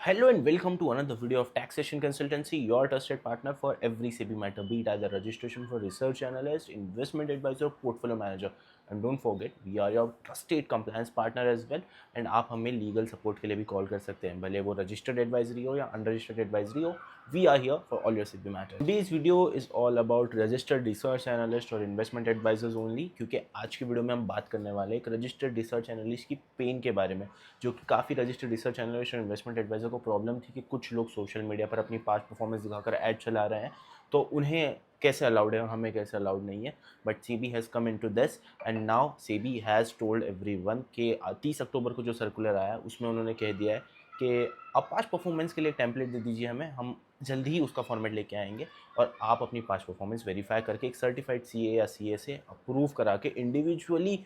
Hello and welcome to another video of Taxation Consultancy, your trusted partner for every SEBI matter, be it either registration for research analyst, investment advisor, portfolio manager. And don't forget, we are your trusted compliance partner as well. And आप हमें legal support के लिए भी call कर सकते हैं, भले वो registered advisory हो या unregistered advisory हो. We are here for all your SEBI matters. Today's video is all about registered research analyst और investment advisors only, क्योंकि आज की वीडियो में हम बात करने वाले एक registered research analyst की पेन के बारे में, जो कि काफ़ी रजिस्टर्ड रिसर्च एनालिस्ट और इन्वेस्टमेंट एडवाइजर को प्रॉब्लम थी कि कुछ लोग सोशल मीडिया पर अपनी पास्ट परफॉर्मेंस दिखाकर ऐड चला रहे हैं, तो उन्हें कैसे अलाउड है और हमें कैसे अलाउड नहीं है. But SEBI has come into this and now SEBI has told everyone कि 30 अक्टूबर को जो सर्कुलर आया उसमें उन्होंने कह दिया है कि आप पास्ट परफॉर्मेंस के लिए टेम्पलेट दे दीजिए हमें, हम जल्दी ही उसका फॉर्मेट लेके आएंगे और आप अपनी पास्ट परफॉर्मेंस वेरीफाई करके एक सर्टिफाइड सीए या सीए से अप्रूव करा के इंडिविजुअली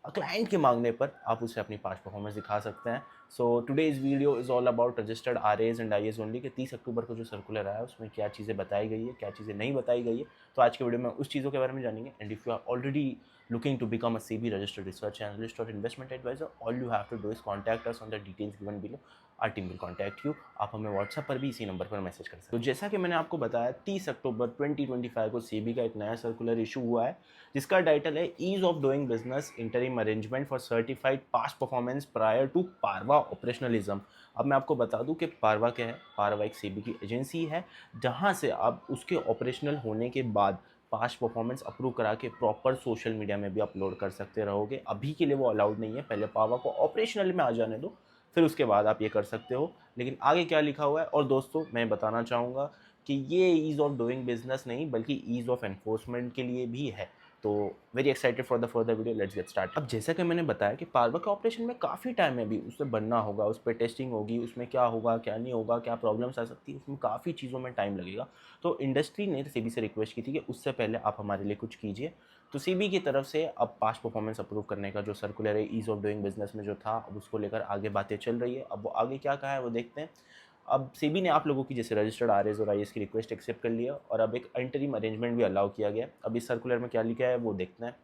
क्लाइंट के मांगने पर आप उसे अपनी पास्ट परफॉर्मेंस दिखा सकते हैं. So today's video is all about registered RAs and IAs only कि 30 अक्टूबर को जो सर्कुलर आया उसमें क्या चीज़ें बताई गई है, क्या चीज़ें नहीं बताई गई है. तो आज के वीडियो में उस चीज़ों के बारे में जानेंगे. And if you are already looking to become a CB registered research analyst or investment advisor, all you have to do is contact us on the details given below. Our team will contact you. आप हमें WhatsApp पर भी इसी number पर message कर सकते हैं. तो जैसा कि मैंने आपको बताया, 30 अक्टूबर 2025 को सेबी का एक नया सर्कुलर इशू हुआ है जिसका टाइटल है ease of doing business interim arrangement for certified past performance prior to PaRRVA operationalism. अब मैं आपको बता दूं कि पारवा क्या है. पारवा एक सेबी की एजेंसी है जहां से आप उसके ऑपरेशनल होने के बाद पास्ट परफॉर्मेंस अप्रूव करा के प्रॉपर सोशल मीडिया में भी अपलोड कर सकते रहोगे. अभी के लिए वो अलाउड नहीं है, पहले पावा को ऑपरेशनल में आ जाने दो, फिर उसके बाद आप ये कर सकते हो. लेकिन आगे क्या लिखा हुआ है, और दोस्तों मैं बताना चाहूँगा कि ये ईज़ ऑफ डूइंग बिजनेस नहीं बल्कि ईज़ ऑफ एनफोर्समेंट के लिए भी है. तो very excited for the further video, let's get start. अब जैसा कि मैंने बताया कि पारवा के ऑपरेशन में काफ़ी टाइम है, अभी उससे बनना होगा, उस पर टेस्टिंग होगी, उसमें क्या होगा क्या नहीं होगा, क्या प्रॉब्लम्स आ सकती है, उसमें काफ़ी चीज़ों में टाइम लगेगा. तो इंडस्ट्री ने सेबी से रिक्वेस्ट की थी कि उससे पहले आप हमारे लिए कुछ कीजिए. तो सेबी की तरफ से अब पास्ट परफॉर्मेंस अप्रूव करने का जो सर्कुलर है ईज़ ऑफ डूइंग बिजनेस में जो था, अब उसको लेकर आगे बातें चल रही है. अब वो आगे क्या कहा है वो देखते हैं. अब सेबी ने आप लोगों की जैसे रजिस्टर्ड आरएस और आईएस की रिक्वेस्ट एक्सेप्ट कर लिया और अब एक इंटरिम अरेंजमेंट भी अलाउ किया गया. अब इस सर्कुलर में क्या लिखा है वो देखते हैं.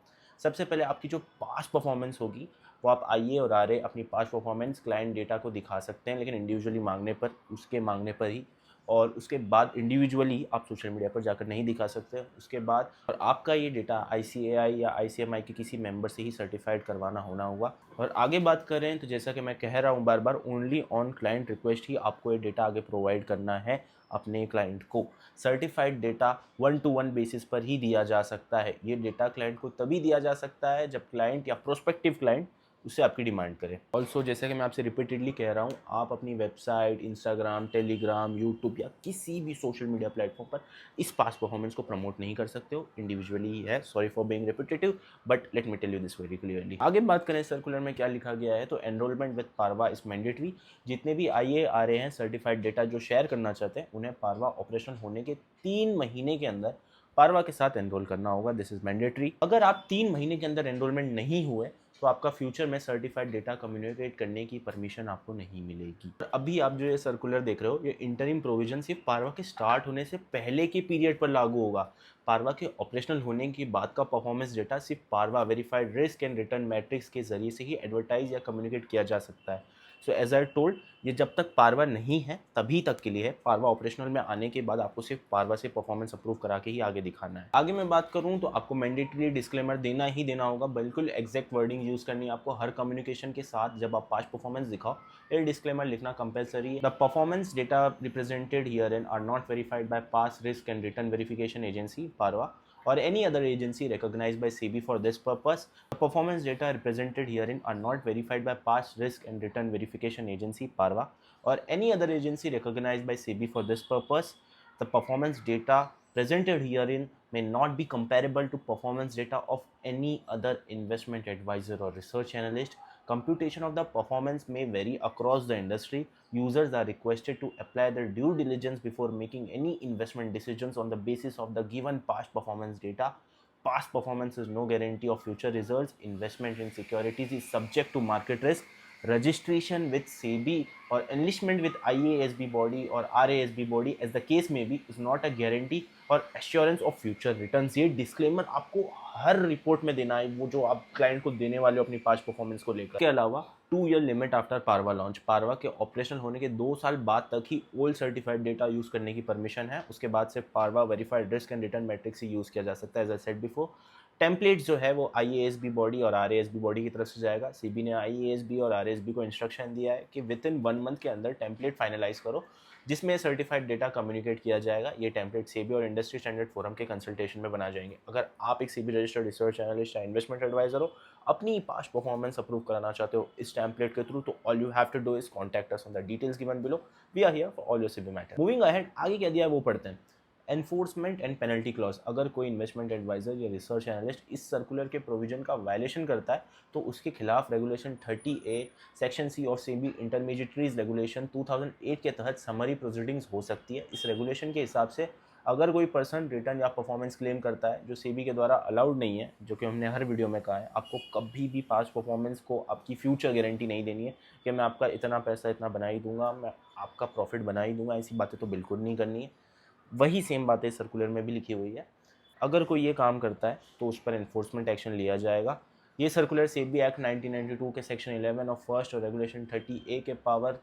सबसे पहले आपकी जो पास्ट परफॉर्मेंस होगी वो आप आईए और आरए अपनी पास्ट परफॉर्मेंस क्लाइंट डेटा को दिखा सकते हैं, लेकिन इंडिविजुअली मांगने पर, उसके मांगने पर ही. और उसके बाद इंडिविजुअली आप सोशल मीडिया पर जाकर नहीं दिखा सकते. उसके बाद और आपका ये डेटा आईसीएआई या आईसीएमआई के किसी मेंबर से ही सर्टिफाइड करवाना होना होगा. और आगे बात करें तो जैसा कि मैं कह रहा हूँ बार बार, ओनली ऑन क्लाइंट रिक्वेस्ट ही आपको ये डेटा आगे प्रोवाइड करना है अपने क्लाइंट को. सर्टिफाइड डेटा 1-to-1 बेसिस पर ही दिया जा सकता है. ये डेटा क्लाइंट को तभी दिया जा सकता है जब क्लाइंट या प्रोस्पेक्टिव क्लाइंट उससे आपकी डिमांड करें. ऑल्सो जैसे कि मैं आपसे रिपीटेडली कह रहा हूँ, आप अपनी वेबसाइट, इंस्टाग्राम, टेलीग्राम, यूट्यूब या किसी भी सोशल मीडिया प्लेटफॉर्म पर इस पास्ट परफॉर्मेंस को प्रमोट नहीं कर सकते हो. इंडिविजुअली ही है. Sorry for being repetitive but let me tell you this very clearly. आगे बात करें सर्कुलर में क्या लिखा गया है, तो enrolment with Parwa is mandatory. जितने भी आईए आ रहे हैं सर्टिफाइड डेटा जो शेयर करना चाहते हैं, उन्हें पारवा ऑपरेशन होने के 3 महीने के अंदर पारवा के साथ एनरोल करना होगा. This is mandatory. अगर आप 3 महीने के अंदर एनरोलमेंट नहीं हुए तो आपका फ्यूचर में सर्टिफाइड डेटा कम्युनिकेट करने की परमिशन आपको नहीं मिलेगी. अभी आप जो ये सर्कुलर देख रहे हो, ये इंटरिम प्रोविजन सिर्फ पारवा के स्टार्ट होने से पहले के पीरियड पर लागू होगा. पारवा के ऑपरेशनल होने के बाद का परफॉर्मेंस डेटा सिर्फ PaRRVA verified risk and return matrix के जरिए से ही एडवर्टाइज या कम्युनिकेट किया जा सकता है. सो एज आई टोल्ड, ये जब तक पारवा नहीं है तभी तक के लिए है. पारवा ऑपरेशनल में आने के बाद आपको सिर्फ पारवा से परफॉर्मेंस अप्रूव करा के ही आगे दिखाना है. आगे मैं बात करूं तो आपको मैंडेटरी डिस्क्लेमर देना ही देना होगा. बिल्कुल एग्जैक्ट वर्डिंग यूज करनी है आपको हर कम्युनिकेशन के साथ. जब आप पास्ट परफॉर्मेंस दिखाओ, ये डिस्क्लेमर लिखना कंपलसरी है. The performance data represented herein are not verified by past risk and return verification agency PaRRVA or any other agency recognized by SEBI for this purpose. The performance data represented herein are not verified by past risk and return verification agency PARVA or any other agency recognized by SEBI for this purpose. The performance data presented herein may not be comparable to performance data of any other investment advisor or research analyst. Computation of the performance may vary across the industry. Users are requested to apply their due diligence before making any investment decisions on the basis of the given past performance data. Past performance is no guarantee of future results. Investment in securities is subject to market risk. Registration with SEBI or enlistment with IASB body or RASB body as the case may be is not a guarantee or assurance of future returns. ये disclaimer आपको हर report में देना है, वो जो आप client को देने वाले हो अपनी पास्ट परफॉर्मेंस को लेकर. के अलावा 2 year limit after PaRRVA launch. PaRRVA के ऑपरेशनल होने के 2 साल बाद तक ही ओल्ड सर्टिफाइड डेटा यूज़ करने की परमिशन है। उसके बाद से PaRRVA verified risk and return matrix ही यूज़ किया जा सकता है। As I said before, templates जो है वो IASB बॉडी और RASB बॉडी की तरफ से जाएगा। सेबी ने IASB और RASB को इंस्ट्रक्शन दिया है कि विद इन 1 मंथ के अंदर टेम्पलेट फाइनलाइज करो जिसमें सर्टिफाइड डेटा कम्युनिकेट किया जाएगा। ये टेम्पलेट सेबी और इंडस्ट्री स्टैंडर्ड फोरम के कंसल्टेशन में बना जाएंगे। अगर आप एक सेबी रजिस्टर्ड रिसर्च एनालिस्ट या इन्वेस्टमेंट एडवाइजर हो, अपनी पास्ट परफॉर्मेंस अप्रूव कराना चाहते हो इस टेम्पलेट के थ्रू, तो all you have to do is contact us on the details given below. We are here for all your SEBI matter. Moving ahead, आगे क्या दिया है वो पढ़ते हैं। Enforcement and penalty clause. अगर कोई इन्वेस्टमेंट एडवाइजर या रिसर्च एनालिस्ट इस सर्कुलर के प्रोविजन का वायलेशन करता है तो उसके खिलाफ रेगुलेशन 30A सेक्शन C और सेबी इंटरमीडिएटरीज रेगुलेशन 2008 के तहत समरी प्रोसीडिंग्स हो सकती है। इस रेगुलेशन के हिसाब से अगर कोई पर्सन रिटर्न या परफॉर्मेंस क्लेम करता है जो सेबी के द्वारा अलाउड नहीं है, जो कि हमने हर वीडियो में कहा है, आपको कभी भी पास्ट परफॉर्मेंस को आपकी फ्यूचर गारंटी नहीं देनी है कि मैं आपका इतना पैसा इतना बना ही दूंगा, मैं आपका प्रॉफिट बना ही दूंगा, ऐसी बातें तो बिल्कुल नहीं करनी है। वही सेम बातें सर्कुलर में भी लिखी हुई है। अगर कोई ये काम करता है तो उस पर एनफोर्समेंट एक्शन लिया जाएगा। ये सर्कुलर सेबी एक्ट 1992 के सेक्शन 11 ऑफ फर्स्ट और रेगुलेशन 30A के पावर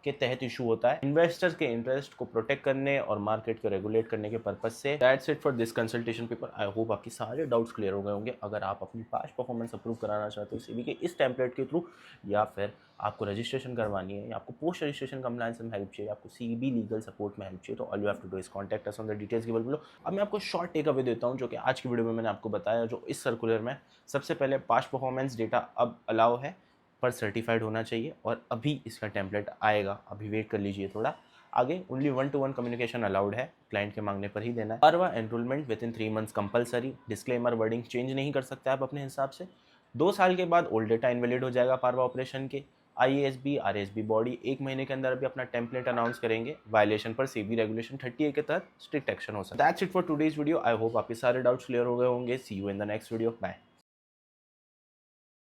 के तहत इशू होता है, इन्वेस्टर्स के इंटरेस्ट को प्रोटेक्ट करने और मार्केट को रेगुलेट करने के पर्पज से। That's it for this consultation paper. I hope आपके सारे डाउट्स क्लियर हो गए होंगे। अगर आप अपनी पास्ट परफॉर्मेंस अप्रूव कराना चाहते हो सेबी के इस टेम्पलेट के थ्रू, या फिर आपको रजिस्ट्रेशन करवानी है, या आपको पोस्ट रजिस्ट्रेशन कंप्लायंस में हेल्प चाहिए, आपको सेबी लीगल सपोर्ट में हेल्प चाहिए, तो all you have to do is contact us on the details given below. अब मैं आपको शॉर्ट टेक अवे देता हूँ जो कि आज की वीडियो में मैंने आपको बताया। जो इस सर्कुलर में सबसे पहले पास्ट परफॉर्मेंस डेटा अब अलाउ है पर सर्टिफाइड होना चाहिए, और अभी इसका टेम्पलेट आएगा, अभी वेट कर लीजिए थोड़ा। आगे ओनली 1-to-1 कम्युनिकेशन अलाउड है, क्लाइंट के मांगने पर ही देना है। PaRRVA enrolment within 3 months compulsory. Disclaimer wording change नहीं कर सकते आप अपने हिसाब से। 2 साल के बाद ओल्ड डेटा इनवैलिड हो जाएगा पारवा ऑपरेशन के। IASB RASB बॉडी 1 महीने के अंदर अभी अपना टेम्पलेट अनाउंस करेंगे। वायलेशन पर सेबी रेगुलेशन 30A के तहत स्ट्रिक्ट एक्शन हो सकता है। That's it for today's video. I hope आपके सारे डाउट्स क्लियर हो गए होंगे। See you in the next video. Bye.